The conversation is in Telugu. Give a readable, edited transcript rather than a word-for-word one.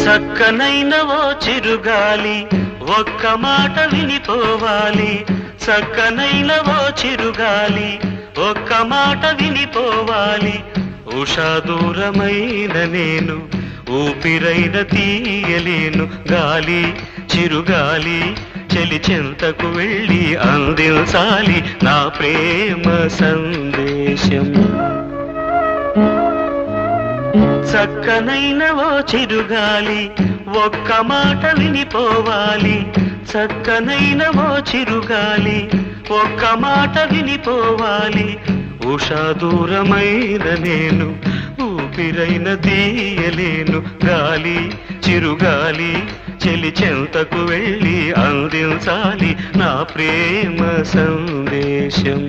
చక్కనైన ఓ చిరుగాలి ఒక్క మాట వినిపోవాలి. చక్కనైన ఓ చిరుగాలి ఒక్క మాట వినిపోవాలి. ఉషా దూరమైన నేను ఊపిరైన తీయలేను. గాలి చిరుగాలి చెలి చెంతకు వెళ్ళి అందించాలి నా ప్రేమ సందేశం. చక్కనైన ఓ చిరుగాలి ఒక్క మాట వినిపోవాలి. చక్కనైన ఓ చిరుగాలి ఒక్క మాట వినిపోవాలి. ఉషా దూరమైన నేను ఊపిరైన తీయలేను. గాలి చిరుగాలి చెలి చెంతకు వెళ్ళి అందించాలి నా ప్రేమ సందేశం.